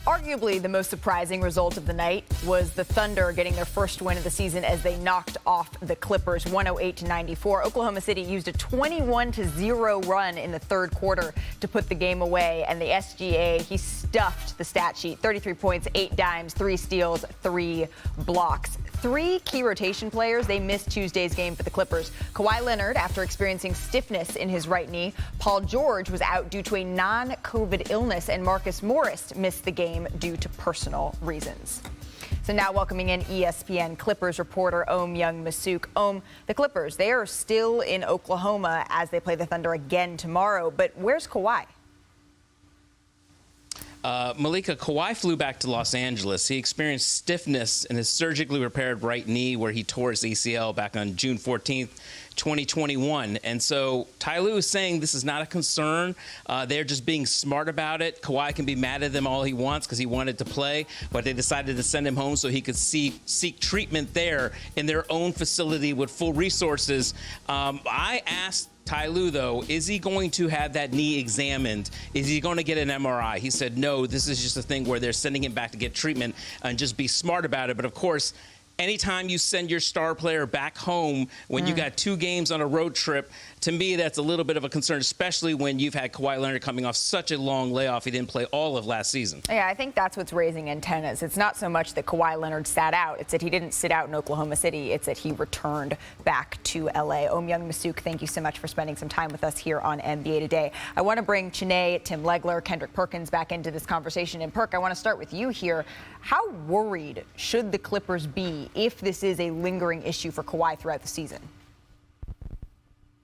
Arguably the most surprising result of the night was the Thunder getting their first win of the season as they knocked off the Clippers 108-94. Oklahoma City used a 21-0 run in the third quarter to put the game away, and the SGA, he stuffed the stat sheet. 33 points, 8 dimes, 3 steals, 3 blocks. 3 key rotation players, they missed Tuesday's game for the Clippers. Kawhi Leonard, after experiencing stiffness in his right knee. Paul George was out due to a non-COVID illness, and Marcus Morris missed the game due to personal reasons. So now welcoming in ESPN Clippers reporter Young Masuk. The Clippers, they are still in Oklahoma as they play the Thunder again tomorrow, but where's Kawhi? Malika, Kawhi flew back to Los Angeles. He experienced stiffness in his surgically repaired right knee where he tore his ACL back on June 14th, 2021. And so Ty Lue is saying this is not a concern. They're just being smart about it. Kawhi can be mad at them all he wants because he wanted to play, but they decided to send him home so he could seek treatment there in their own facility with full resources. I asked Ty Lue, though, is he going to have that knee examined? Is he going to get an MRI? He said, no, this is just a thing where they're sending him back to get treatment and just be smart about it. But, of course, anytime you send your star player back home when you got 2 games on a road trip, to me, that's a little bit of a concern, especially when you've had Kawhi Leonard coming off such a long layoff. He didn't play all of last season. Yeah, I think that's what's raising antennas. It's not so much that Kawhi Leonard sat out. It's that he didn't sit out in Oklahoma City. It's that he returned back to L.A. Young Masuk, thank you so much for spending some time with us here on NBA Today. I want to bring Chiney, Tim Legler, Kendrick Perkins back into this conversation. And Perk, I want to start with you here. How worried should the Clippers be if this is a lingering issue for Kawhi throughout the season?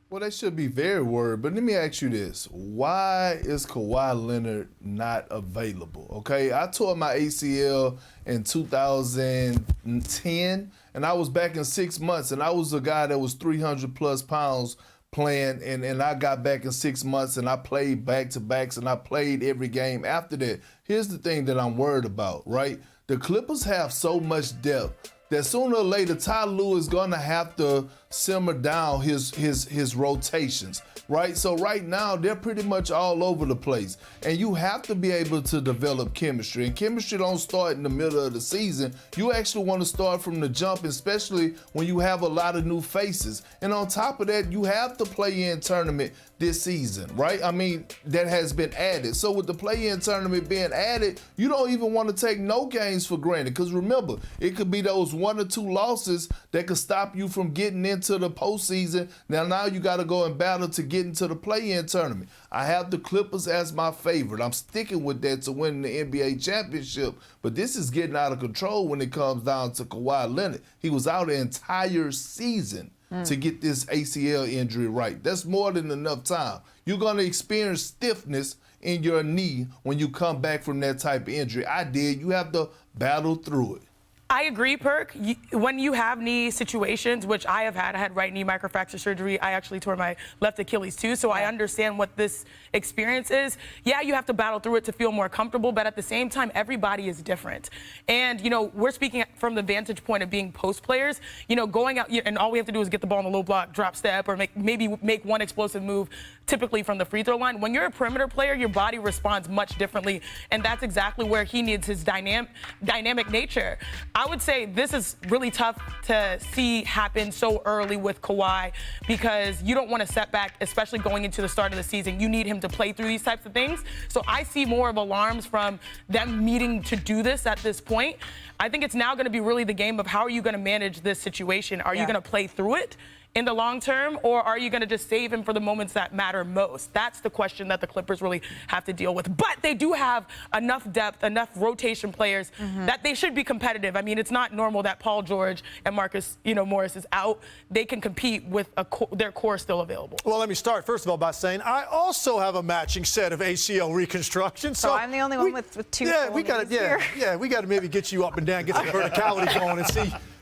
Well, they should be very worried, but let me ask you this. Why is Kawhi Leonard not available? Okay, I tore my ACL in 2010, and I was back in 6 months, and I was a guy that was 300-plus pounds playing, and I got back in 6 months, and I played back-to-backs, and I played every game after that. Here's the thing that I'm worried about, right? The Clippers have so much depth that sooner or later, Ty Lue is going to have to simmer down his rotations, right? So right now, they're pretty much all over the place. And you have to be able to develop chemistry. And chemistry don't start in the middle of the season. You actually want to start from the jump, especially when you have a lot of new faces. And on top of that, you have the play-in tournament this season, right? I mean, that has been added. So with the play-in tournament being added, you don't even want to take no games for granted. Because remember, it could be those 1 or 2 losses that could stop you from getting into the postseason. Now you got to go and battle to get into the play-in tournament. I have the Clippers as my favorite. I'm sticking with that to win the NBA championship. But this is getting out of control when it comes down to Kawhi Leonard. He was out the entire season to get this ACL injury right. That's more than enough time. You're going to experience stiffness in your knee when you come back from that type of injury. I did. You have to battle through it. I agree, Perk. When you have knee situations, which I had right knee microfracture surgery. I actually tore my left Achilles too, so I understand what this experience is. Yeah, you have to battle through it to feel more comfortable, but at the same time, everybody is different. And, you know, we're speaking from the vantage point of being post players, you know, going out, and all we have to do is get the ball in the low block, drop step, or maybe make one explosive move, typically from the free throw line. When you're a perimeter player, your body responds much differently, and that's exactly where he needs his dynamic nature. I would say this is really tough to see happen so early with Kawhi because you don't want a setback, especially going into the start of the season. You need him to play through these types of things. So I see more of alarms from them needing to do this at this point. I think it's now going to be really the game of how are you going to manage this situation? Are you going to play through it in the long term, or are you going to just save him for the moments that matter most? That's the question that the Clippers really have to deal with. But they do have enough depth, enough rotation players that they should be competitive. I mean, it's not normal that Paul George and Marcus, Morris is out. They can compete with their core still available. Well, let me start, first of all, by saying I also have a matching set of ACL reconstruction. So I'm the only one with 2 we got to maybe get you up and down, get some verticality going and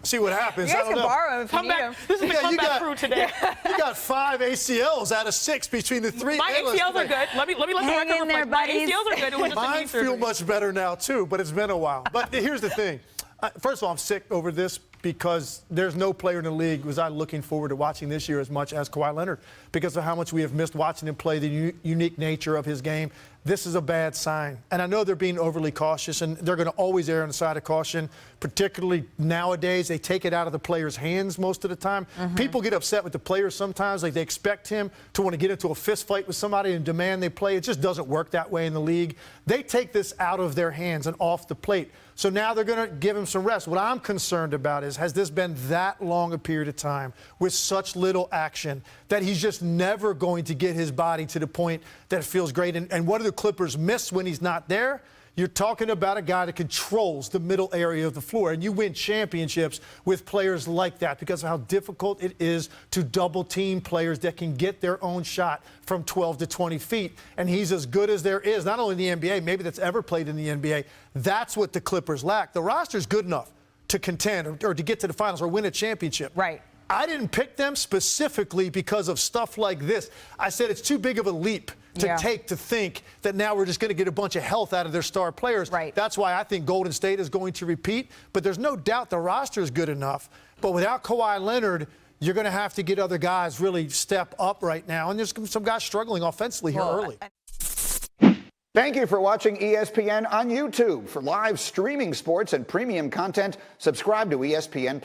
see what happens. You guys can borrow if you need them. This is the comeback crew today. You got 5 ACLs out of 6 between the 3. My ACLs are good. Let me let the record reflect. My ACLs are good. It was just Mine feel much better now, too, but it's been a while. But here's the thing. First of all, I'm sick over this. because there's no player in the league was I looking forward to watching this year as much as Kawhi Leonard because of how much we have missed watching him play, the unique nature of his game. This is a bad sign. And I know they're being overly cautious, and they're going to always err on the side of caution, particularly nowadays. They take it out of the player's hands most of the time. People get upset with the players sometimes. Like, they expect him to want to get into a fist fight with somebody and demand they play. It just doesn't work that way in the league. They take this out of their hands and off the plate. So now they're going to give him some rest. What I'm concerned about is, has this been that long a period of time with such little action that he's just never going to get his body to the point that it feels great? And what do the Clippers miss when he's not there? You're talking about a guy that controls the middle area of the floor, and you win championships with players like that because of how difficult it is to double team players that can get their own shot from 12 to 20 feet. And he's as good as there is, not only in the NBA, maybe that's ever played in the NBA. That's what the Clippers lack. The roster's good enough to contend or to get to the finals or win a championship. Right. I didn't pick them specifically because of stuff like this. I said it's too big of a leap to take to think that now we're just going to get a bunch of health out of their star players. Right. That's why I think Golden State is going to repeat. But there's no doubt the roster is good enough. But without Kawhi Leonard, you're going to have to get other guys really step up right now. And there's some guys struggling offensively here early. Thank you for watching ESPN on YouTube. For live streaming sports and premium content, subscribe to ESPN+.